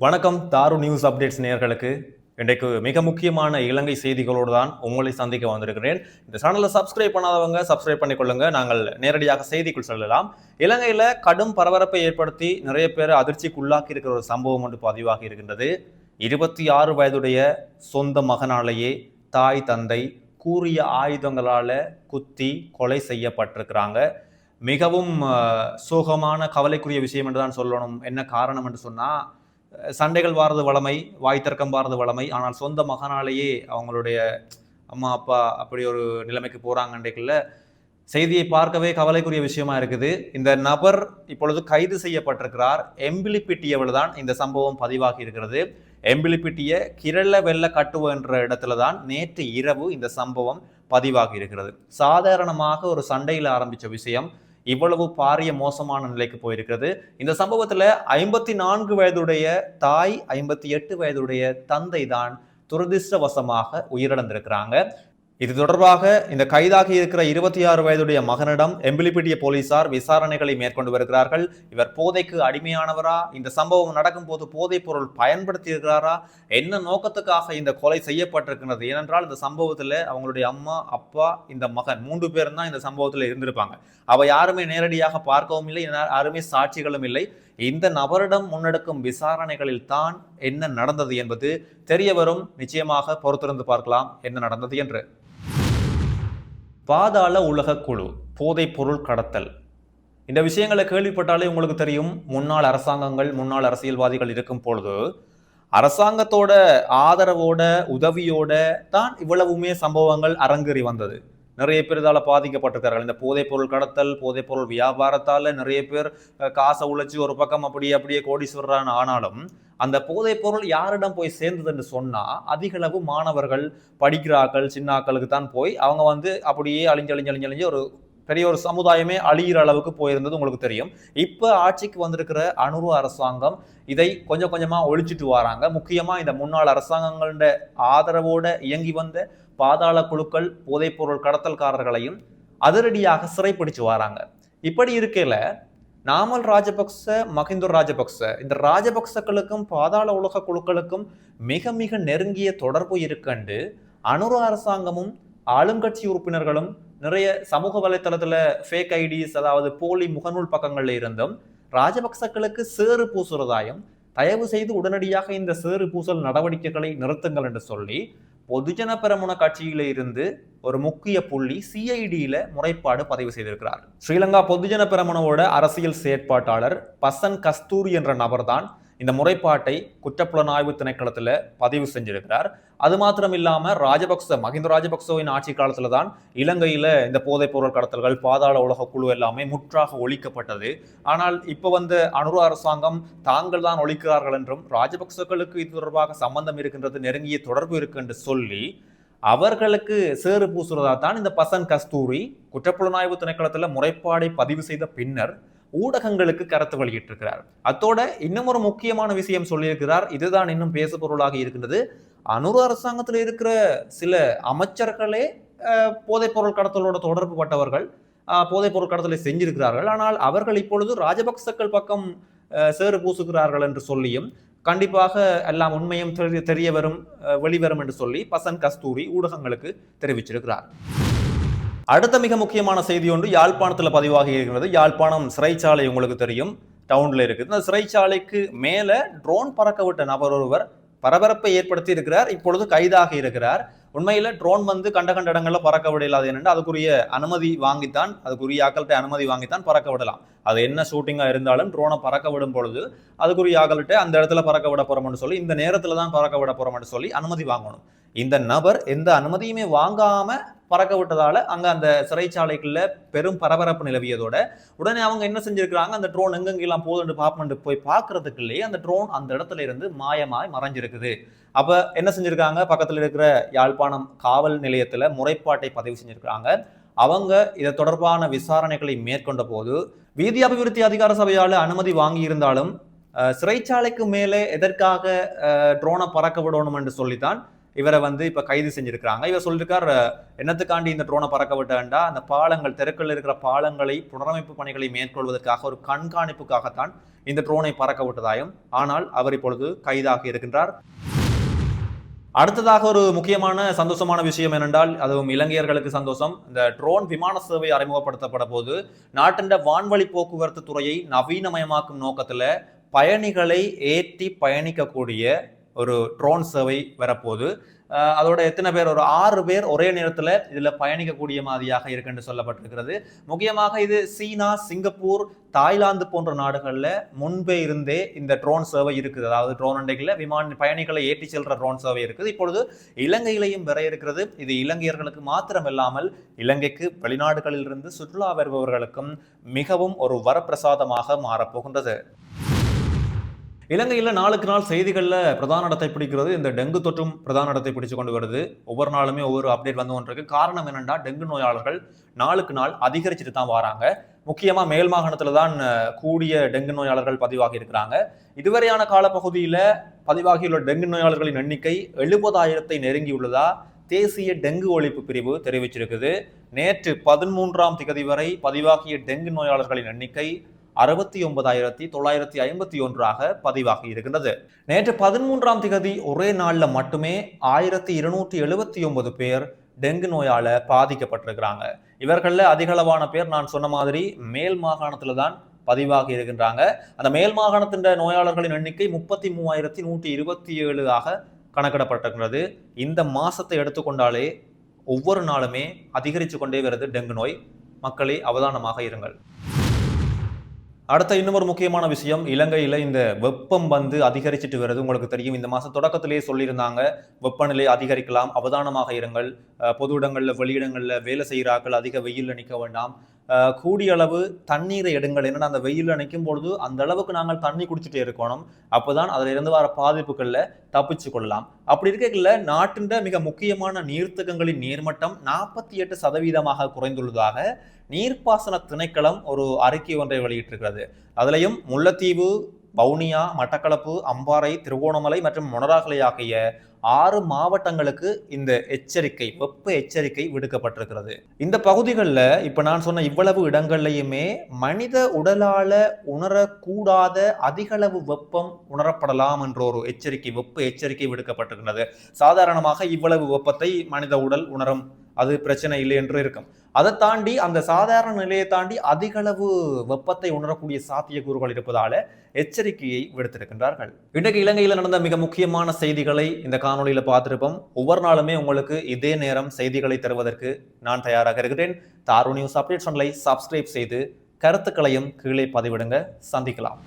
வணக்கம் தாரு news updates நேயர்களுக்கு. இன்றைக்கு மிக முக்கியமான இலங்கை செய்திகளோடு தான் உங்களை சந்திக்க வந்திருக்கிறேன். இந்த சேனலை சப்ஸ்கிரைப் பண்ணாதவங்க சப்ஸ்கிரைப் பண்ணிக்கொள்ளுங்க. நாங்கள் நேரடியாக செய்திக்குள் செல்லலாம். இலங்கையில கடும் பரபரப்பை ஏற்படுத்தி நிறைய பேர் அதிர்ச்சிக்கு உள்ளாக்கி இருக்கிற ஒரு சம்பவம் ஒன்று பதிவாகி இருக்கின்றது. 26 வயதுடைய சொந்த மகனாலேயே தாய் தந்தை கூறிய ஆயுதங்களால குத்தி கொலை செய்யப்பட்டிருக்கிறாங்க. மிகவும் சோகமான கவலைக்குரிய விஷயம் என்று தான் சொல்லணும். என்ன காரணம் என்று சொன்னா, சண்டைகள் வாரது வளமை, வாய் தர்க்கம் வாரது வளமை. ஆனால் சொந்த மகனாலேயே அவங்களுடைய அம்மா அப்பா அப்படி ஒரு நிலைமைக்கு போறாங்கன்றக்குள்ள செய்தியை பார்க்கவே கவலைக்குரிய விஷயமா இருக்குது. இந்த நபர் இப்பொழுது கைது செய்யப்பட்டிருக்கிறார். எம்பிலிப்பிட்டியவில் தான் இந்த சம்பவம் பதிவாகி இருக்கிறது. எம்பிலிப்பிட்டிய கிரள வெள்ள கட்டுவ என்ற இடத்துல தான் நேற்று இரவு இந்த சம்பவம் பதிவாகி இருக்கிறது. சாதாரணமாக ஒரு சண்டையில் ஆரம்பிச்ச விஷயம் இவ்வளவு பாரிய மோசமான நிலைக்கு போயிருக்கிறது. இந்த சம்பவத்துல 54 வயதுடைய தாய், 58 வயதுடைய தந்தை தான் துரதிருஷ்டவசமாக உயிரிழந்திருக்கிறாங்க. இது தொடர்பாக இந்த கைதாகி இருக்கிற 26 வயதுடைய மகனிடம் எம்பிலிப்பிட்டிய போலீசார் விசாரணைகளை மேற்கொண்டு வருகிறார்கள். இவர் போதைக்கு அடிமையானவரா, இந்த சம்பவம் நடக்கும் போது போதைப் பொருள் பயன்படுத்தி இருக்கிறாரா, என்ன நோக்கத்துக்காக இந்த கொலை செய்யப்பட்டிருக்கிறது? ஏனென்றால் இந்த சம்பவத்துல அவங்களுடைய அம்மா அப்பா இந்த மகன் 3 பேரும் தான் இந்த சம்பவத்துல இருந்திருப்பாங்க. அவ யாருமே நேரடியாக பார்க்கவும் இல்லை, யாருமே சாட்சிகளும் இல்லை. இந்த நபரிடம் முன்னெடுக்கும் விசாரணைகளில் தான் என்ன நடந்தது என்பது தெரிய வரும். நிச்சயமாக பொறுத்திருந்து பார்க்கலாம் என்ன நடந்தது என்று. பாதாள உலக குழு, போதைப் பொருள் கடத்தல், இந்த விஷயங்களை கேள்விப்பட்டாலே உங்களுக்கு தெரியும். முன்னாள் அரசாங்கங்கள், முன்னாள் அரசியல்வாதிகள் இருக்கும் பொழுது அரசாங்கத்தோட ஆதரவோட உதவியோட தான் இவ்வளவுமே சம்பவங்கள் அரங்கேறி வந்தது. நிறைய பேர் இதால பாதிக்கப்பட்டிருக்கார்கள். இந்த போதைப் பொருள் கடத்தல், போதைப் பொருள் வியாபாரத்தால நிறைய பேர் காசை உழைச்சி ஒரு பக்கம் அப்படியே கோடீஸ்வரரான ஆனாலும் அந்த போதைப் பொருள் யாரிடம் போய் சேர்ந்ததுன்னு சொன்னா அதிகளவு மாணவர்கள் படிக்கிறார்கள், சின்னாக்களுக்கு தான் போய் அவங்க அப்படியே அழிஞ்சு ஒரு பெரிய ஒரு சமுதாயமே அழிகிற அளவுக்கு போயிருந்தது உங்களுக்கு தெரியும். இப்ப ஆட்சிக்கு வந்திருக்கிற அனுர அரசாங்கம் இதை கொஞ்சம் கொஞ்சமா ஒழிச்சிட்டு வராங்க. முக்கியமா இந்த முன்னாள் அரசாங்கங்களோட ஆதரவோட இயங்கி வந்த பாதாள குழுக்கள் போதைப் பொருள் கடத்தல்காரர்களையும் அதிரடியாக சிறைப்பிடிச்சு வராங்க. இப்படி இருக்கையில நாமல் ராஜபக்ச, மஹிந்த ராஜபக்ச, இந்த ராஜபக்சக்களுக்கும் பாதாள உலக குழுக்களுக்கும் மிக மிக நெருங்கிய தொடர்பு இருக்கண்டு அனுர அரசாங்கமும் ஆளுங்கட்சி உறுப்பினர்களும் நிறைய சமூக வலைத்தளத்துல ஃபேக் ஐடிஸ், அதாவது போலி முகநூல் பக்கங்கள்ல இருந்தும் ராஜபக்சக்களுக்கு சேறு பூசுறதாயும், தயவு செய்து உடனடியாக இந்த சேறு பூசல் நடவடிக்கைகளை நிறுத்துங்கள் என்று சொல்லி பொதுஜன பெரமுன கட்சியில இருந்து ஒரு முக்கிய புள்ளி சிஐடியில முறைப்பாடு பதிவு செய்திருக்கிறார். ஸ்ரீலங்கா பொதுஜன பெரமுனவோட அரசியல் செயற்பாட்டாளர் பசன் கஸ்தூரி என்ற நபர்தான் இந்த முறைப்பாட்டை குற்றப்புலனாய்வு திணைக்களத்துல பதிவு செஞ்சிருக்கிறார். அது மாத்திரம் இல்லாம மஹிந்த ராஜபக்சவின் ஆட்சி காலத்துல தான் இலங்கையில இந்த போதைப் பொருள் கடத்தல்கள், பாதாள உலக குழு எல்லாமே முற்றாக ஒழிக்கப்பட்டது. ஆனால் இப்ப அனுர அரசாங்கம் தாங்கள் தான் ஒழிக்கிறார்கள் என்றும் ராஜபக்சர்களுக்கு இது தொடர்பாக சம்பந்தம் இருக்கின்றது, நெருங்கிய தொடர்பு இருக்கு என்று சொல்லி அவர்களுக்கு சேறு பூசுறதா தான் இந்த பசன் கஸ்தூரி குற்றப்புலனாய்வு திணைக்களத்துல முறைப்பாடை பதிவு செய்த பின்னர் ஊடகங்களுக்கு கருத்து வெளியிட்டிருக்கிறார். அத்தோட இன்னும் ஒரு முக்கியமான விஷயம் சொல்லியிருக்கிறார். இதுதான் இன்னும் பேசு பொருளாக இருக்கின்றது. அனுர அரசாங்கத்தில் இருக்கிற சில அமைச்சர்களே போதைப் பொருள் கடத்தலோட தொடர்பு பட்டவர்கள், போதைப் பொருள் கடத்தலை செஞ்சிருக்கிறார்கள். ஆனால் அவர்கள் இப்பொழுது ராஜபக்சக்கள் பக்கம் சேறு பூசுகிறார்கள் என்று சொல்லியும் கண்டிப்பாக எல்லாம் உண்மையும் தெரிய வரும், வெளிவரும் என்று சொல்லி பசன் கஸ்தூரி ஊடகங்களுக்கு தெரிவிச்சிருக்கிறார். அடுத்த மிக முக்கியமான செய்தி ஒன்று யாழ்ப்பாணத்தில் பதிவாகி இருக்கிறது. யாழ்ப்பாணம் சிறைச்சாலை உங்களுக்கு தெரியும், டவுன்ல இருக்குது. இந்த சிறைச்சாலைக்கு மேல ட்ரோன் பறக்க விட்ட நபர் ஒருவர் பரபரப்பை ஏற்படுத்தி இருக்கிறார். இப்பொழுது கைதாகி இருக்கிறார். உண்மையில ட்ரோன் கண்ட இடங்கள்ல பறக்க விடலாது. என்னென்று அதுக்குரிய அனுமதி வாங்கித்தான், அதுக்குரிய ஆக்கள்கிட்ட அனுமதி வாங்கித்தான் பறக்க விடலாம். அது என்ன ஷூட்டிங்கா இருந்தாலும் ட்ரோனை பறக்க விடும் பொழுது அதுக்குரிய ஆக்கள்கிட்ட அந்த இடத்துல பறக்க விட போறோம்னு சொல்லி, இந்த நேரத்துல தான் பறக்க விட போறோம்னு சொல்லி அனுமதி வாங்கணும். இந்த நபர் எந்த அனுமதியுமே வாங்காம பறக்க விட்டதால அங்க அந்த சிறைச்சாலைக்குள்ள பெரும் பரபரப்பு நிலவியதோட உடனே அவங்க என்ன செஞ்சிருக்கிறாங்க, அந்த ட்ரோன் எங்கெங்கெல்லாம் போகுதுன்னு பாப்போம்னு போய் பார்க்கறதுக்குள்ளேயே அந்த ட்ரோன் அந்த இடத்துல இருந்து மாயமாய் மறைஞ்சிருக்குது. அப்ப என்ன செஞ்சிருக்காங்க, பக்கத்துல இருக்கிற யாழ்ப்பாணம் காவல் நிலையத்துல முறைப்பாட்டை பதிவு செஞ்சிருக்காங்க. அவங்க இதை தொடர்பான விசாரணைகளை மேற்கொண்ட போது வீதி அபிவிருத்தி அதிகார சபையால அனுமதி வாங்கி இருந்தாலும் சிறைச்சாலைக்கு மேலே எதற்காக ட்ரோனை பறக்க விடணும் என்று சொல்லித்தான் இவரை வந்து இப்ப கைது செஞ்சிருக்கிறாங்க. இவர் சொல்லியிருக்கார், என்னத்துக்காண்டி இந்த ட்ரோனை பறக்க விட்டா அந்த பாலங்கள், தெருக்கள் இருக்கிற பாலங்களை புனரமைப்பு பணிகளை மேற்கொள்வதற்காக ஒரு கண்காணிப்புக்காகத்தான் இந்த ட்ரோனை பறக்க விட்டதாயும், ஆனால் அவர் இப்பொழுது கைதாகி இருக்கின்றார். அடுத்ததாக ஒரு முக்கியமான சந்தோஷமான விஷயம் என்னென்றால், அதுவும் இலங்கையர்களுக்கு சந்தோஷம். இந்த ட்ரோன் விமான சேவை அறிமுகப்படுத்தப்பட போது நாட்டின் வான்வழி போக்குவரத்து துறையை நவீனமயமாக்கும் நோக்கத்துல பயணிகளை ஏற்றி பயணிக்கக்கூடிய ஒரு ட்ரோன் சேவை வரப்போது. அதோட எத்தனை பேர், ஒரு 6 பேர் ஒரே நேரத்தில் இதுல பயணிக்கக்கூடிய மாதிரியாக இருக்குன்னு சொல்லப்பட்டிருக்கிறது. முக்கியமாக இது சீனா, சிங்கப்பூர், தாய்லாந்து போன்ற நாடுகள்ல முன்பே இருந்தே இந்த ட்ரோன் சேவை இருக்குது. அதாவது ட்ரோன் அண்டைகளில் விமான பயணிகளை ஏற்றி செல்ற ட்ரோன் சேவை இருக்குது. இப்பொழுது இலங்கையிலையும் வர இருக்கிறது. இது இலங்கையர்களுக்கு மாத்திரமில்லாமல் இலங்கைக்கு வெளிநாடுகளில் இருந்து சுற்றுலா வருபவர்களுக்கும் மிகவும் ஒரு வரப்பிரசாதமாக மாறப்போகின்றது. இலங்கையில் நாளுக்கு நாள் செய்திகளில் பிரதான இடத்தை பிடிக்கிறது இந்த டெங்கு தொற்றும் பிரதான இடத்தை பிடிச்சு கொண்டு வருது. ஒவ்வொரு நாளுமே ஒவ்வொரு அப்டேட் வந்து கொண்டிருக்கு. காரணம் என்னென்னா, டெங்கு நோயாளர்கள் நாளுக்கு நாள் அதிகரிச்சுட்டு தான் வராங்க. முக்கியமாக மேல் மாகாணத்துல தான் கூடிய டெங்கு நோயாளர்கள் பதிவாகி இருக்கிறாங்க. இதுவரையான காலப்பகுதியில் பதிவாகியுள்ள டெங்கு நோயாளர்களின் எண்ணிக்கை 70,000 நெருங்கியுள்ளதா தேசிய டெங்கு ஒழிப்பு பிரிவு தெரிவிச்சிருக்குது. நேற்று 13ஆம் திகதி வரை பதிவாகிய டெங்கு நோயாளர்களின் எண்ணிக்கை 69,951 பதிவாகி இருக்கின்றது. நேற்று 13ஆம் திகதி ஒரே நாள்ல மட்டுமே 1,279 பேர் டெங்கு நோயால பாதிக்கப்பட்டிருக்கிறாங்க. இவர்கள்ல அதிகளவான பேர் நான் சொன்ன மாதிரி மேல் மாகாணத்துல தான் பதிவாகி இருக்கின்றாங்க. அந்த மேல் மாகாணத்தின் நோயாளர்களின் எண்ணிக்கை 33,127 கணக்கிடப்பட்டிருக்கிறது. இந்த மாசத்தை எடுத்துக்கொண்டாலே ஒவ்வொரு நாளுமே அதிகரித்து கொண்டே வருது டெங்கு நோய். மக்களே அவதானமாக இருங்கள். அடுத்த இன்னொரு முக்கியமான விஷயம், இலங்கையில இந்த வெப்பம் வந்து அதிகரிச்சுட்டு வருது. உங்களுக்கு தெரியும், இந்த மாசம் தொடக்கத்திலேயே சொல்லியிருந்தாங்க வெப்பநிலை அதிகரிக்கலாம், அவதானமாக இருங்கள், பொது இடங்கள்ல வெளியிடங்கள்ல வேலை செய்கிறார்கள் அதிக வெயில்ல நிற்க வேண்டாம், கூடிய அளவு தண்ணீரை எடுங்கள். என்னன்னா அந்த வெயில்ல நிற்கும் பொழுது அந்த அளவுக்கு நாங்கள் தண்ணி குடிச்சுட்டே இருக்கணும். அப்போதான் அதுல இருந்து வர பாதிப்புகள்ல தப்பிச்சு கொள்ளலாம். அப்படி இருக்கல நாட்டின் மிக முக்கியமான நீர்த்தகங்களின் நீர்மட்டம் 48% குறைந்துள்ளதாக நீர்ப்பாசன திணைக்களம் ஒரு அறிக்கை ஒன்றை வெளியிட்டிருக்கிறது. அதுலயும் முல்லைத்தீவு, வவுனியா, மட்டக்களப்பு, அம்பாறை, திருகோணமலை மற்றும் மொனராகலை ஆகிய 6 மாவட்டங்களுக்கு இந்த எச்சரிக்கை, வெப்ப எச்சரிக்கை விடுக்கப்பட்டிருக்கிறது. இந்த பகுதிகளில் இப்ப நான் சொன்ன இவ்வளவு இடங்கள்லையுமே மனித உடலால உணரக்கூடாத அதிகளவு வெப்பம் உணரப்படலாம் என்ற ஒரு எச்சரிக்கை, வெப்ப எச்சரிக்கை விடுக்கப்பட்டிருக்கிறது. சாதாரணமாக இவ்வளவு வெப்பத்தை மனித உடல் உணரும், அது பிரச்சனை இல்லை என்று இருக்கும். அதை தாண்டி அந்த சாதாரண நிலையை தாண்டி அதிகளவு வெப்பத்தை உணரக்கூடிய சாத்தியக்கூறுகள் இருப்பதால எச்சரிக்கையை விடுத்திருக்கின்றார்கள். இன்றைக்கு இலங்கையில் நடந்த மிக முக்கியமான செய்திகளை இந்த காணொலியில பார்த்திருப்போம். ஒவ்வொரு நாளுமே உங்களுக்கு இதே நேரம் செய்திகளை தருவதற்கு நான் தயாராக இருக்கிறேன். தாரு நியூஸ் அப்டேட்ஸ் சேனலை சப்ஸ்கிரைப் செய்து கருத்துக்களையும் கீழே பதிவிடுங்க. சந்திக்கலாம்.